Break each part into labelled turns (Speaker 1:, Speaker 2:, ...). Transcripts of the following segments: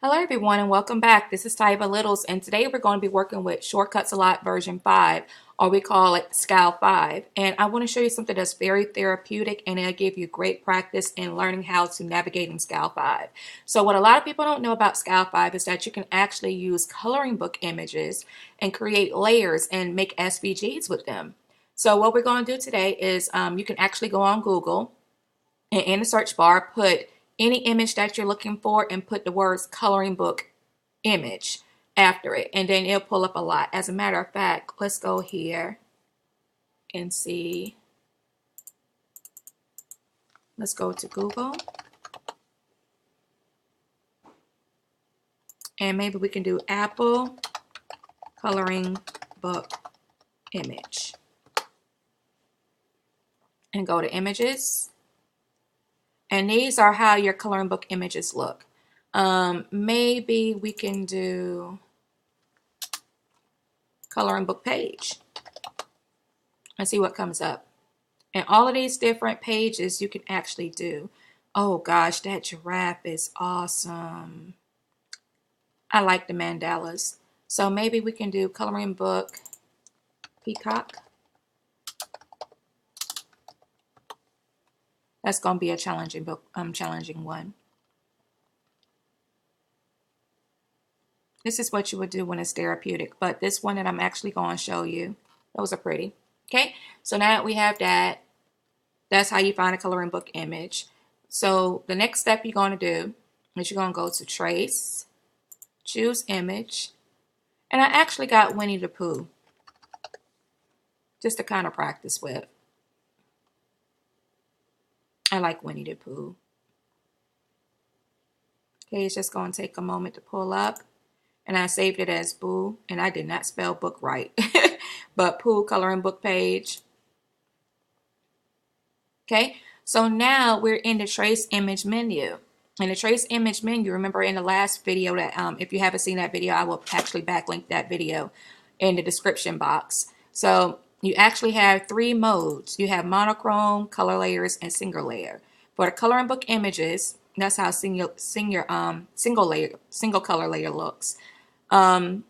Speaker 1: Hello everyone and welcome back. This is Tyva Littles and today we're going to be working with Shortcuts a Lot version 5, or we call it SCAL5. And I want to show you something that's very therapeutic and it'll give you great practice in learning how to navigate in SCAL5. So what a lot of people don't know about SCAL5 is that you can actually use coloring book images and create layers and make SVGs with them. So what we're going to do today is you can actually go on Google and in the search bar put any image that you're looking for and put the words coloring book image after it, and then it'll pull up a lot. As a matter of fact, let's go here and see. Let's go to Google and maybe we can do Apple coloring book image and go to images. And these are how your coloring book images look. Maybe we can do coloring book page and see what comes up. And all of these different pages you can actually do. Oh gosh, that giraffe is awesome. I like the mandalas. So maybe we can do coloring book peacock. That's going to be a challenging book, challenging one. This is what you would do when it's therapeutic, but this one that I'm actually going to show you, those are pretty. Okay, so now that we have that, that's how you find a coloring book image. So the next step you're going to do is you're going to go to Trace, choose Image, and I actually got Winnie the Pooh just to kind of practice with. I like Winnie the Pooh. Okay, it's just going to take a moment to pull up. And I saved it as Boo, and I did not spell book right. But Pooh coloring book page. Okay, so now we're in the Trace Image menu. In the Trace Image menu, remember in the last video that if you haven't seen that video, I will actually backlink that video in the description box. So you actually have three modes. You have monochrome, color layers, and single layer. For the coloring book images, that's how single color layer looks. So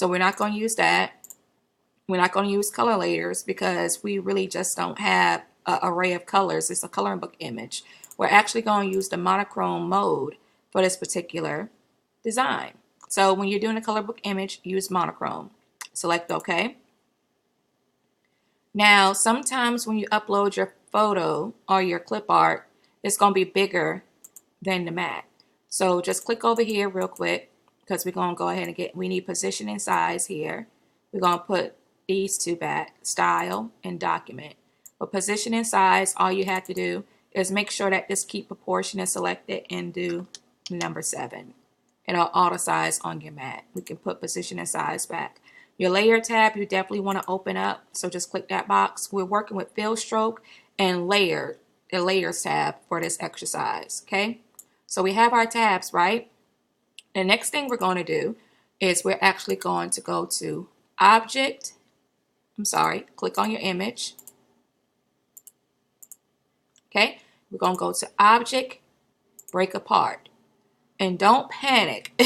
Speaker 1: we're not going to use that. We're not going to use color layers because we really just don't have an array of colors. It's a coloring book image. We're actually going to use the monochrome mode for this particular design. So when you're doing a color book image, use monochrome. Select OK. Now, sometimes when you upload your photo or your clip art, it's going to be bigger than the mat. So just click over here real quick because we're going to go ahead and we need position and size here. We're going to put these two back, style and document. For position and size, all you have to do is make sure that this keep proportion is selected and do number 7. It'll auto size on your mat. We can put position and size back. Your layer tab, you definitely want to open up. So just click that box. We're working with fill stroke and layer, the layers tab for this exercise. Okay. So we have our tabs, right? The next thing we're going to do is we're actually going to go to click on your image. Okay. We're going to go to Object, Break Apart. And don't panic.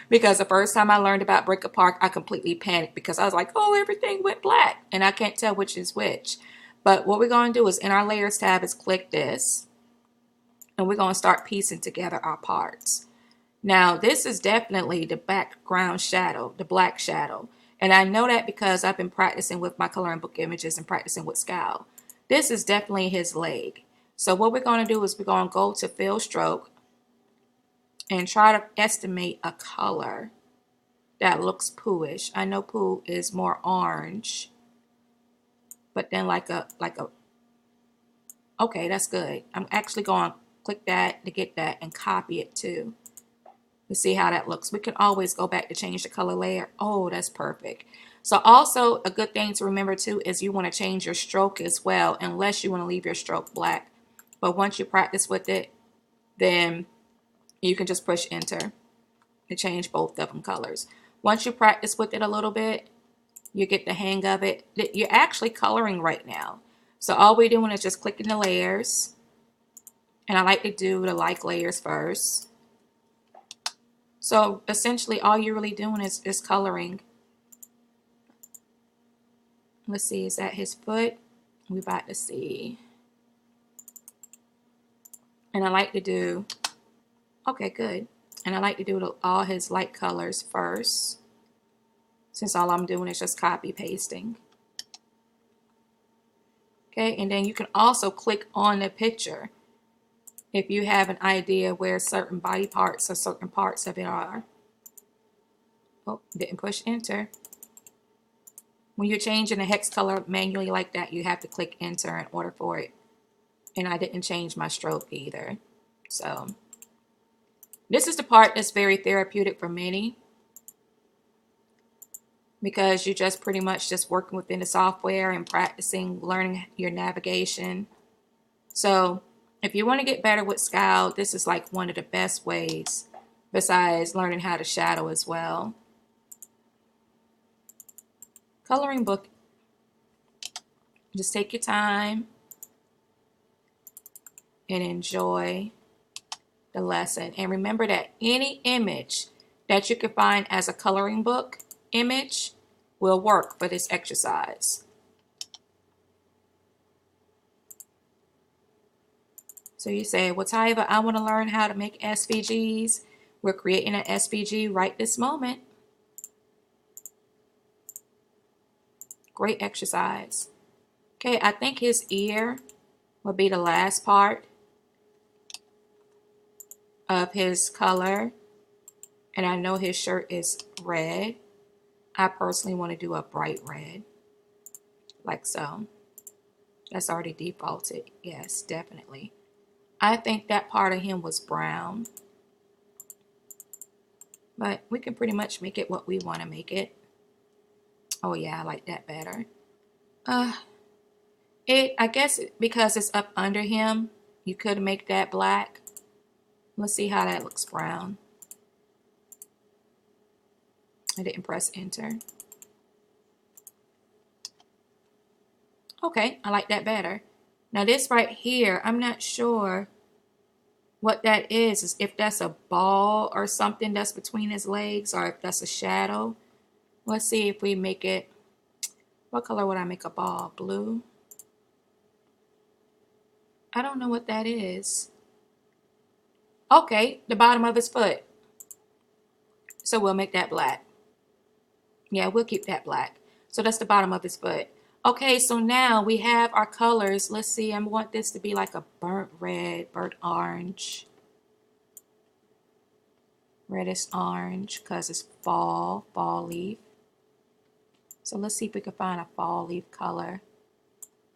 Speaker 1: Because the first time I learned about break apart, I completely panicked because I was like, oh, everything went black. And I can't tell which is which. But what we're going to do is in our layers tab is click this. And we're going to start piecing together our parts. Now, this is definitely the background shadow, the black shadow. And I know that because I've been practicing with my coloring book images and practicing with SCAL. This is definitely his leg. So what we're going to do is we're going to go to fill stroke and try to estimate a color that looks Pooh-ish. I know Pooh is more orange, but then okay, that's good. I'm actually going to click that to get that and copy it too to see how that looks. We can always go back to change the color layer. Oh, that's perfect. So also a good thing to remember too is you want to change your stroke as well, unless you want to leave your stroke black. But once you practice with it, then you can just push enter to change both of them colors. Once you practice with it a little bit, you get the hang of it. You're actually coloring right now. So all we're doing is just clicking the layers. And I like to do the like layers first. So essentially all you're really doing is coloring. Let's see, is that his foot? We're about to see. And I like to do, okay, good. And I like to do all his light colors first, since all I'm doing is just copy pasting. Okay, and then you can also click on the picture if you have an idea where certain body parts or certain parts of it are. Oh, didn't push enter. When you're changing the hex color manually like that, you have to click enter in order for it. And I didn't change my stroke either. So this is the part that's very therapeutic for many, because you're just pretty much just working within the software and practicing, learning your navigation. So if you want to get better with SCAL, this is like one of the best ways, besides learning how to shadow as well. Coloring book, just take your time and enjoy the lesson. And remember that any image that you can find as a coloring book image will work for this exercise. So you say, well, Tyva, I want to learn how to make SVGs. We're creating an SVG right this moment. Great exercise. Okay, I think his ear will be the last part of his color. And I know his shirt is red. I personally want to do a bright red, like so. That's already defaulted. Yes, definitely. I think that part of him was brown. But we can pretty much make it what we want to make it. Oh yeah, I like that better. I guess because it's up under him, you could make that black. Let's see how that looks brown. I didn't press enter. Okay, I like that better. Now this right here, I'm not sure what that is if that's a ball or something that's between his legs, or if that's a shadow. Let's see if we make it, what color would I make a ball? Blue? I don't know what that is. Okay, the bottom of his foot. So we'll make that black. Yeah, we'll keep that black. So that's the bottom of his foot. Okay, so now we have our colors. Let's see, I want this to be like a burnt red, burnt orange. Reddish orange, because it's fall leaf. So let's see if we can find a fall leaf color.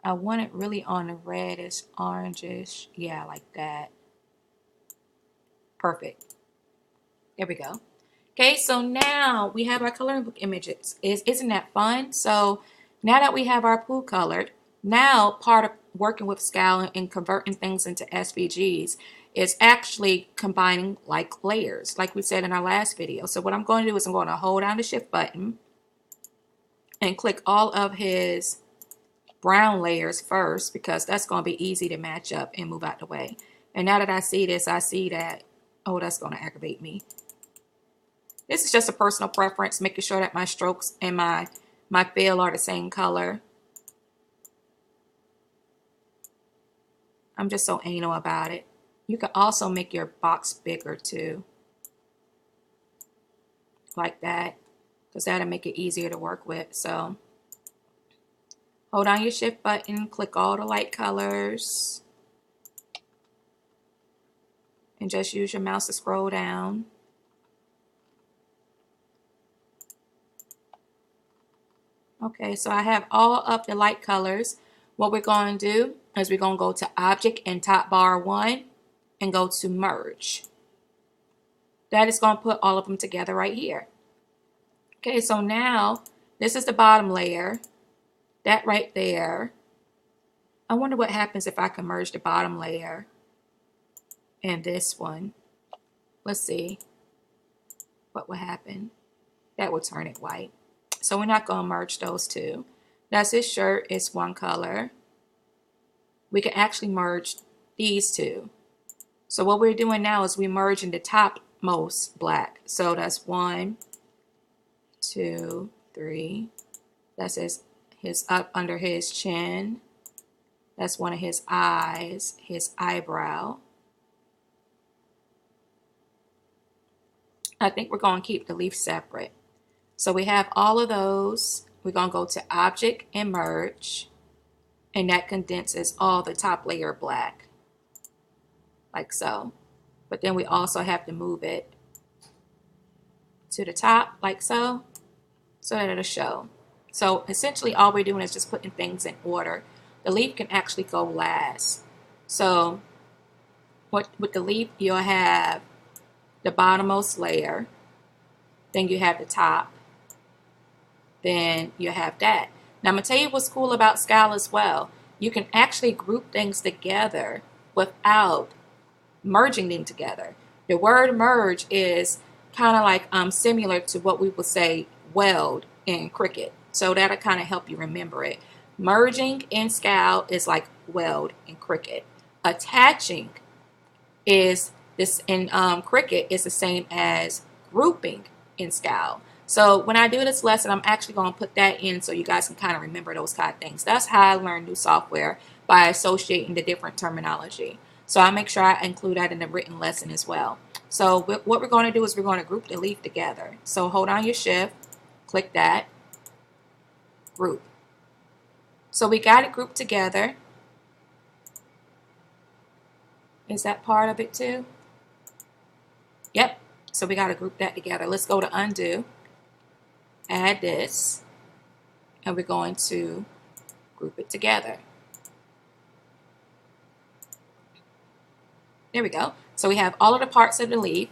Speaker 1: I want it really on the reddish, orangish. Yeah, like that. Perfect. There we go. Okay, so now we have our coloring book images. Isn't that fun? So now that we have our pool colored, now part of working with SCAL and converting things into SVGs is actually combining like layers, like we said in our last video. So what I'm going to do is I'm going to hold down the shift button and click all of his brown layers first, because that's going to be easy to match up and move out the way. And now that I see this, I see that, oh, that's going to aggravate me. This is just a personal preference, making sure that my strokes and my fill are the same color. I'm just so anal about it. You can also make your box bigger too, like that, because that'll make it easier to work with. So hold on your shift button, click all the light colors, and just use your mouse to scroll down. Okay, so I have all of the light colors. What we're going to do is we're going to go to Object and Top Bar 1 and go to Merge. That is going to put all of them together right here. Okay, so now this is the bottom layer. That right there. I wonder what happens if I can merge the bottom layer and this one. Let's see what will happen. That will turn it white. So we're not going to merge those two. That's his shirt. It's one color. We can actually merge these two. So what we're doing now is we're merging the top most black. So that's 1, 2, 3. That's his up under his chin. That's one of his eyes, his eyebrow. I think we're going to keep the leaf separate. So we have all of those. We're going to go to Object and Merge. And that condenses all the top layer black. Like so. But then we also have to move it to the top, like so that it'll show. So essentially all we're doing is just putting things in order. The leaf can actually go last. So with the leaf, you'll have the bottommost layer, then you have the top, then you have that. Now I'm going to tell you what's cool about SCAL as well. You can actually group things together without merging them together. The word merge is kind of like similar to what we would say weld in Cricut. So that'll kind of help you remember it. Merging in SCAL is like weld in Cricut. Attaching is this in Cricut is the same as grouping in SCAL. So when I do this lesson, I'm actually going to put that in so you guys can kind of remember those kind of things. That's how I learn new software, by associating the different terminology. So I make sure I include that in the written lesson as well. So what we're going to do is we're going to group the leaf together. So hold on your shift, click that, group. So we got it grouped together. Is that part of it too? Yep. So we got to group that together. Let's go to undo, add this, and we're going to group it together. There we go. So we have all of the parts of the leaf.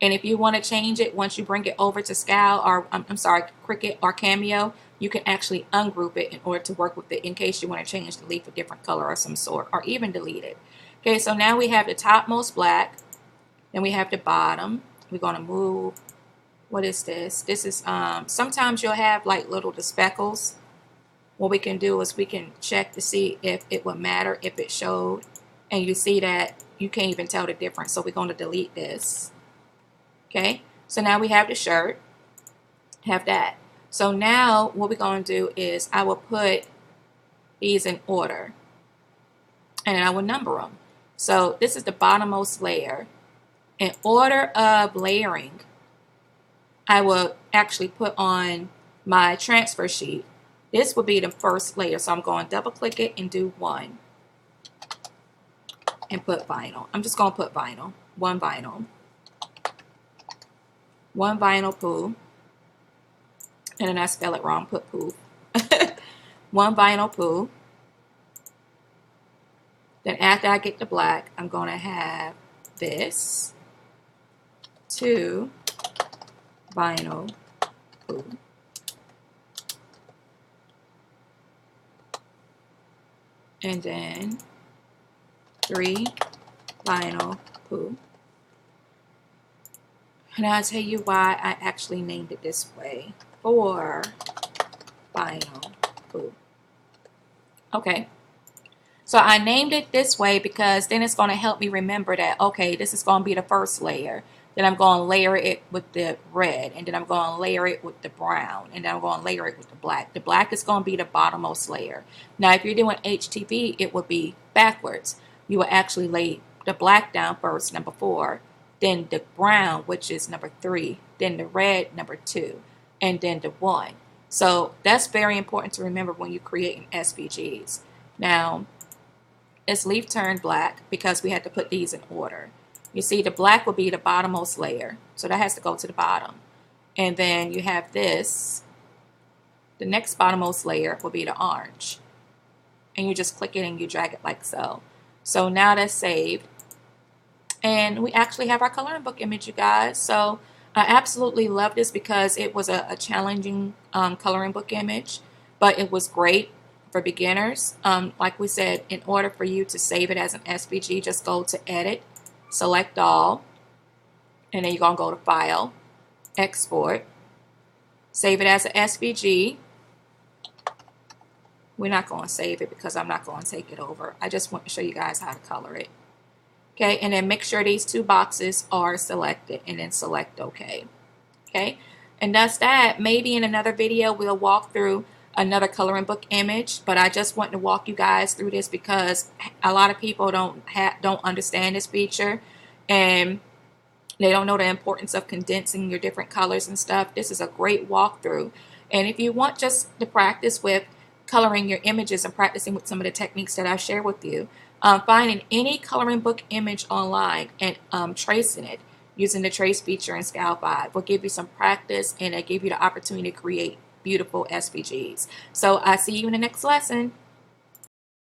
Speaker 1: And if you want to change it once you bring it over to SCAL, or I'm sorry, Cricut or Cameo, you can actually ungroup it in order to work with it in case you want to change the leaf a different color of some sort, or even delete it. Okay, so now we have the topmost black, then we have the bottom. We're going to move, what is this? This is, sometimes you'll have like little the speckles. What we can do is we can check to see if it would matter if it showed. And you see that you can't even tell the difference. So we're going to delete this. Okay, so now we have the shirt, have that. So now what we're going to do is I will put these in order. And then I will number them. So this is the bottommost layer. In order of layering, I will actually put on my transfer sheet. This will be the first layer. So I'm going to double click it and do 1. And put vinyl. I'm just going to put vinyl. 1 vinyl. 1 vinyl poo. And then I spell it wrong. Put poo. 1 vinyl poo. Then after I get the black, I'm going to have this. 2 vinyl poo. And then 3 vinyl poo. And I'll tell you why I actually named it this way. 4 vinyl poo. Okay. So I named it this way because then it's going to help me remember that, okay, this is going to be the first layer. Then I'm going to layer it with the red. And then I'm going to layer it with the brown. And then I'm going to layer it with the black. The black is going to be the bottommost layer. Now, if you're doing HTV, it would be backwards. You will actually lay the black down first, number 4. Then the brown, which is number 3. Then the red, number 2. And then the 1. So that's very important to remember when you're creating SVGs. Now, it's leaf turned black because we had to put these in order. You see, the black will be the bottommost layer. So that has to go to the bottom. And then you have this. The next bottommost layer will be the orange. And you just click it and you drag it like so. So now that's saved. And we actually have our coloring book image, you guys. So I absolutely love this because it was a challenging coloring book image. But it was great for beginners. Like we said, in order for you to save it as an SVG, just go to Edit, select all, and then you're going to go to File, Export, save it as an SVG. We're not going to save it because I'm not going to take it over. I just want to show you guys how to color it. Okay, and then make sure these two boxes are selected and then select OK. Okay, and that's that. Maybe in another video we'll walk through another coloring book image, but I just want to walk you guys through this because a lot of people don't understand this feature, and they don't know the importance of condensing your different colors and stuff. This is a great walkthrough. And if you want just to practice with coloring your images and practicing with some of the techniques that I share with you, finding any coloring book image online and tracing it using the trace feature in SCAL5 will give you some practice, and it'll give you the opportunity to create beautiful SVGs. So I see you in the next lesson.